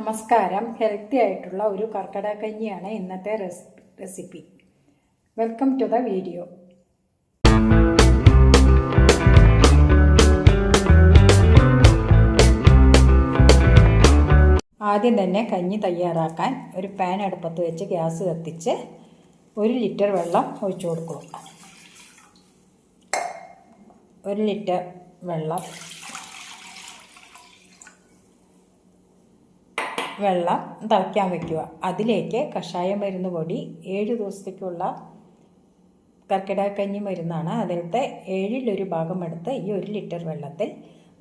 നമസ്കാരം. ഹെൽത്തി ആയിട്ടുള്ള ഒരു കർക്കിടക കഞ്ഞിയാണ് ഇന്നത്തെ recipe. Welcome to the video. ആദ്യം തന്നെ കഞ്ഞി തയ്യാറാക്കാൻ ഒരു പാൻ അടുപ്പത്ത് വെച്ച് ഗ്യാസ് കത്തിച്ച് 1 ലിറ്റർ വെള്ളം ഒഴിച്ചു കൊടുക്കുക. 1 ലിറ്റർ വെള്ളം തിളയ്ക്കാൻ വയ്ക്കുക. അതിലേക്ക് കഷായ മരുന്ന് പൊടി 7 ദിവസത്തേക്കുള്ള കർക്കിടക കഞ്ഞി മരുന്നാണ്. അതിലത്തെ 1/7 ഭാഗം എടുത്ത് ഈ 1 ലിറ്റർ വെള്ളത്തിൽ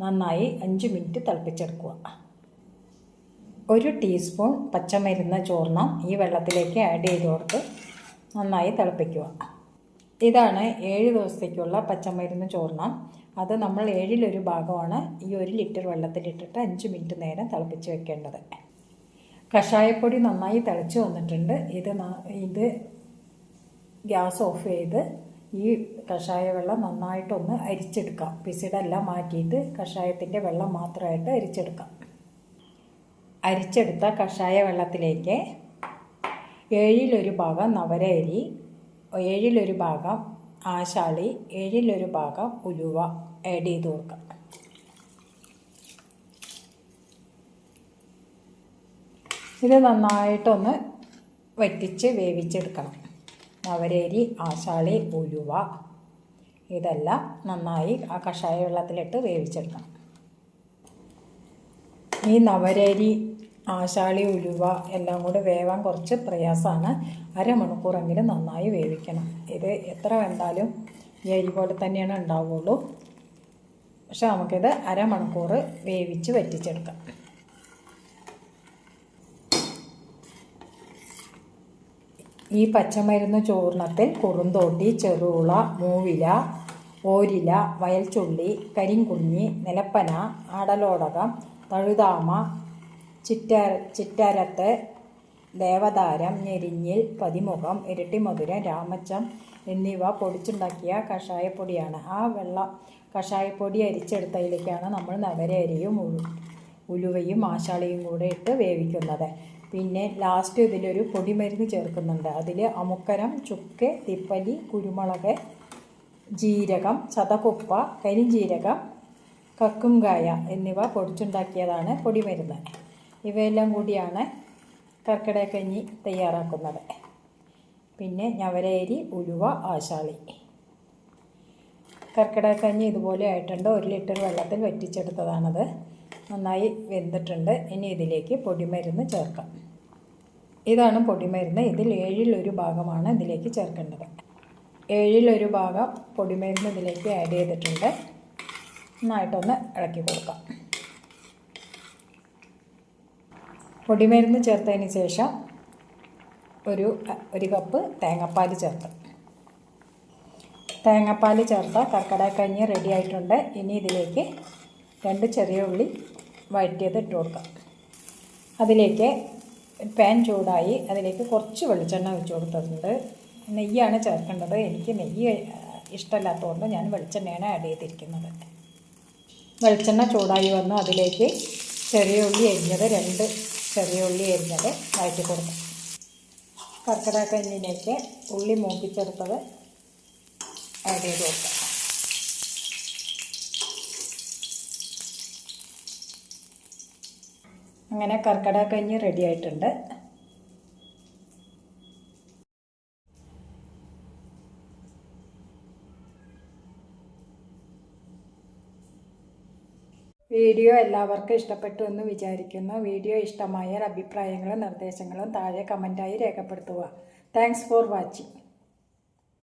നന്നായി 5 മിനിറ്റ് തിളപ്പിച്ചെടുക്കുക. 1 ടീസ്പൂൺ പച്ചമരുന്ന് ചോർണം ഈ വെള്ളത്തിലേക്ക് ആഡ് ചെയ്ത് കൊടുത്ത് നന്നായി തിളപ്പിക്കുക. ഇതാണ് 7 ദിവസത്തേക്കുള്ള പച്ചമരുന്ന് ചോർണം. അത് നമ്മൾ 1/7 ഭാഗമാണ് ഈ 1 ലിറ്റർ വെള്ളത്തിലിട്ടിട്ട് 5 മിനിറ്റ് നേരം തിളപ്പിച്ച് വെക്കേണ്ടത്. കഷായപ്പൊടി നന്നായി തിളച്ച് വന്നിട്ടുണ്ട്. ഇത് ഗ്യാസ് ഓഫ് ചെയ്ത് ഈ കഷായ വെള്ളം നന്നായിട്ടൊന്ന് അരിച്ചെടുക്കാം. പിസിടെല്ലാം മാറ്റിയിട്ട് കഷായത്തിൻ്റെ വെള്ളം മാത്രമായിട്ട് അരിച്ചെടുക്കാം. അരിച്ചെടുത്ത കഷായ വെള്ളത്തിലേക്ക് 1/7 ഭാഗം നവര അരി, 1/7 ഭാഗം ആശാളി, 1/7 ഭാഗം ഉലുവ ആഡ് ചെയ്ത് കൊടുക്കാം. ഇത് നന്നായിട്ടൊന്ന് വറ്റിച്ച് വേവിച്ചെടുക്കണം. നവരരി, ആശാളി, ഉലുവ ഇതെല്ലാം നന്നായി ആ കഷായ വെള്ളത്തിലിട്ട് വേവിച്ചെടുക്കണം. ഈ നവരരി, ആശാളി, ഉലുവ എല്ലാം കൂടി വേവാൻ കുറച്ച് പ്രയാസമാണ്. അരമണിക്കൂറെങ്കിലും നന്നായി വേവിക്കണം. ഇത് എത്ര വെന്താലും ഈ അരി പോലെ തന്നെയാണ് ഉണ്ടാവുള്ളൂ. പക്ഷെ നമുക്കിത് അരമണിക്കൂർ വേവിച്ച് വറ്റിച്ചെടുക്കാം. ഈ പച്ചമരുന്ന് ചോർണത്തിൽ കുറുന്തോട്ടി, ചെറുള, മൂവില, ഓരില, വയൽച്ചുള്ളി, കരിങ്കുഞ്ഞി, നിലപ്പന, ആടലോടകം, തഴുതാമ, ചിറ്റാരത്ത്, ദേവതാരം, ഞെരിഞ്ഞിൽ, പതിമുഖം, ഇരട്ടിമധുരം, രാമച്ചം എന്നിവ പൊടിച്ചുണ്ടാക്കിയ കഷായപ്പൊടിയാണ്. കഷായപ്പൊടി അരിച്ചെടുത്തതിലേക്കാണ് നമ്മൾ നവരരിയും ഉലുവയും ആശാളിയും കൂടെ ഇട്ട് വേവിക്കുന്നത്. പിന്നെ ലാസ്റ്റ് ഇതിലൊരു പൊടിമരുന്ന് ചേർക്കുന്നുണ്ട്. അതിൽ അമുക്കരം, ചുക്ക്, തിപ്പലി, കുരുമുളക്, ജീരകം, ചതകുപ്പ, കരിഞ്ജീരകം, കക്കുംകായ എന്നിവ പൊടിച്ചുണ്ടാക്കിയതാണ് പൊടിമരുന്ന്. ഇവയെല്ലാം കൂടിയാണ് കർക്കിടക കഞ്ഞി തയ്യാറാക്കുന്നത്. പിന്നെ ഞവരയരി, ഉലുവ, ആശാളി. കർക്കിടക കഞ്ഞി ഇതുപോലെ ആയിട്ടുണ്ട്. 1 ലിറ്റർ വെള്ളത്തിൽ വറ്റിച്ചെടുത്തതാണത്. നന്നായി വെന്തിട്ടുണ്ട്. ഇനി ഇതിലേക്ക് പൊടിമരുന്ന് ചേർക്കാം. ഇതാണ് പൊടിമരുന്ന്. ഇതിൽ 1/7 ഭാഗമാണ് ഇതിലേക്ക് ചേർക്കേണ്ടത്. 1/7 ഭാഗം പൊടിമരുന്ന് ഇതിലേക്ക് ആഡ് ചെയ്തിട്ടുണ്ട്. നന്നായിട്ടൊന്ന് ഇളക്കി കൊടുക്കാം. പൊടിമരുന്ന് ചേർത്തതിന് ശേഷം ഒരു കപ്പ് തേങ്ങാപ്പാൽ ചേർക്കാം. തേങ്ങാപ്പാൽ ചേർത്ത കർക്കിടക കഞ്ഞി റെഡി ആയിട്ടുണ്ട്. ഇനി ഇതിലേക്ക് 2 ചെറിയ ഉള്ളി വഴറ്റിയത് ഇട്ട് കൊടുക്കാം. അതിലേക്ക് പാൻ ചൂടായി അതിലേക്ക് കുറച്ച് വെളിച്ചെണ്ണ ഒഴിച്ച് കൊടുത്തിട്ടുണ്ട്. നെയ്യാണ് ചേർക്കേണ്ടത്. എനിക്ക് നെയ്യ് ഇഷ്ടമല്ലാത്തതുകൊണ്ട് ഞാൻ വെളിച്ചെണ്ണയാണ് ആഡ് ചെയ്തിരിക്കുന്നത്. വെളിച്ചെണ്ണ ചൂടായി വന്നു. അതിലേക്ക് 2 ചെറിയ ഉള്ളി അരിഞ്ഞത് വഴറ്റി കൊടുക്കാം. കർക്കിടക കഞ്ഞിയിലേക്ക് ഉള്ളി മൂപ്പിച്ചെടുത്തത് ആഡ് ചെയ്ത് കൊടുക്കാം. അങ്ങനെ കർക്കിടക കഞ്ഞി റെഡി ആയിട്ടുണ്ട്. വീഡിയോ എല്ലാവർക്കും ഇഷ്ടപ്പെട്ടു എന്ന് വിചാരിക്കുന്നു. വീഡിയോ ഇഷ്ടമായാൽ അഭിപ്രായങ്ങളും നിർദ്ദേശങ്ങളും താഴെ കമൻറ്റായി രേഖപ്പെടുത്തുക. Thanks for watching.